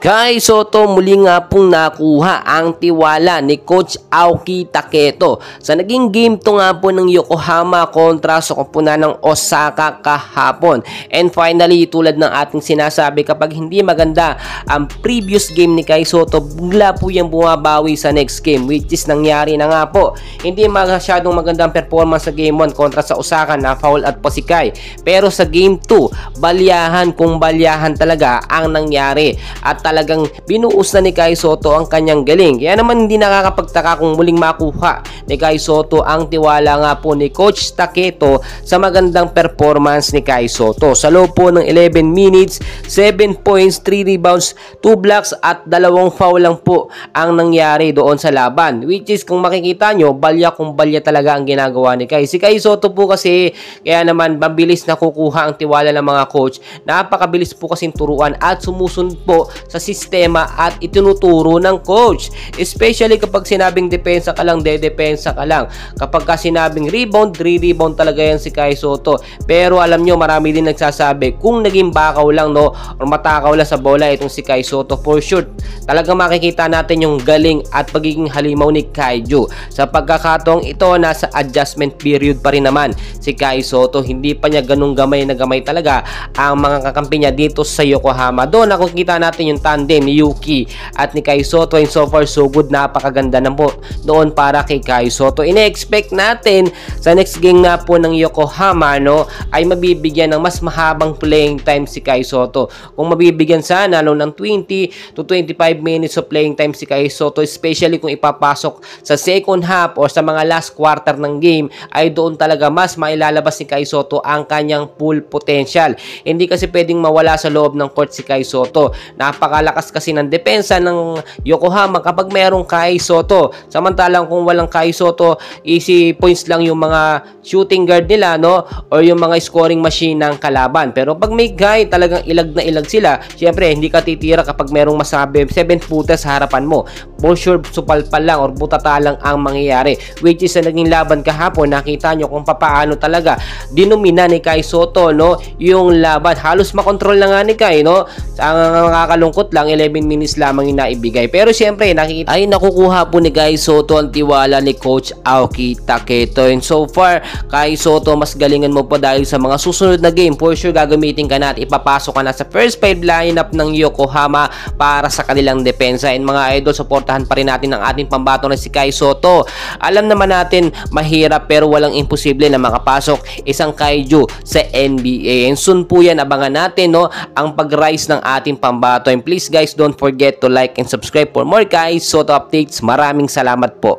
Kai Sotto muli nga pong nakuha ang tiwala ni Coach Aoki Taketo sa naging game to nga po ng Yokohama kontra sa koponan ng Osaka kahapon. And finally, tulad ng ating sinasabi, kapag hindi maganda ang previous game ni Kai Sotto, bigla po yung bumabawi sa next game, which is nangyari na nga po. Hindi masyadong magandang performance sa game 1 kontra sa Osaka, na foul at po si Kai. Pero sa game 2, balyahan kung balyahan talaga ang nangyari at talagang binuos na ni Kai Sotto ang kanyang galing. Kaya naman hindi nakakapagtaka kung muling makuha ni Kai Sotto ang tiwala nga po ni Coach Taketo sa magandang performance ni Kai Sotto. Sa loob po ng 11 minutes, 7 points, 3 rebounds, 2 blocks at 2 foul lang po ang nangyari doon sa laban. Which is kung makikita nyo, balya kung balya talaga ang ginagawa ni Kai. Si Kai Sotto po kasi, kaya naman mabilis na kukuha ang tiwala ng mga coach. Napakabilis po kasing turuan at sumusunod po sa sistema at itinuturo ng coach. Especially kapag sinabing depensa ka lang, depensa ka lang. Kapag ka sinabing rebound, 3 rebound talaga yan si Kai Sotto. Pero alam nyo, marami din nagsasabi kung naging bakaw lang, no, or matakaw lang sa bola itong si Kai Sotto, for sure talagang makikita natin yung galing at pagiging halimaw ni Kaiju. Sa pagkakataong ito, nasa adjustment period pa rin naman si Kai Sotto. Hindi pa niya ganung gamay na gamay talaga ang mga kakampi niya dito sa Yokohama. Doon nakikita natin yung tandem ni Yuki at ni Kai Sotto, and so far so good. Napakaganda na po doon para kay Kai Sotto. Ine-expect natin sa next game na po ng Yokohama, no, ay mabibigyan ng mas mahabang playing time si Kai Sotto. Kung mabibigyan sana ng 20 to 25 minutes of playing time si Kai Sotto, especially kung ipapasok sa second half or sa mga last quarter ng game, ay doon talaga mas mailalabas ni Kai Sotto ang kanyang full potential. Hindi kasi pwedeng mawala sa loob ng court si Kai Sotto. Napakalakas kasi ng depensa ng Yokohama kapag mayroong Kai Sotto. Samantalang kung walang Kai Sotto, easy points lang yung mga shooting guard nila, no, or yung mga scoring machine ng kalaban. Pero pag may Kai, talagang ilag na ilag sila. Siyempre, hindi ka titira kapag merong masabi 7-footer sa harapan mo. For sure, supalpal lang or butata lang ang mangyayari. Which is sa naging laban kahapon, nakita nyo kung papaano talaga dinumina ni Kai Sotto, no, yung laban. Halos makontrol na nga ni Kai, no. Ang nakakalungkot lang, 11 minutes lamang yung naibigay. Pero siyempre, nakikita ay nakukuha po ni Kai Sotto ang tiwala ni Coach Aoki Taketo. And so far, Kai Sotto, mas galingan mo pa dahil sa mga susunod na game. For sure, gagamitin ka na at ipapasok ka na sa first 5 lineup ng Yokohama para sa kanilang depensa. And mga idol, supportahan pa rin natin ang ating pambato na si Kai Sotto. Alam naman natin, mahirap pero walang imposible na makapasok isang Kaiju sa NBA. And soon po yan, abangan natin, no, ang pag-rise ng ating pambato. And please guys, don't forget to like and subscribe for more Kai Sotto updates. Maraming salamat po.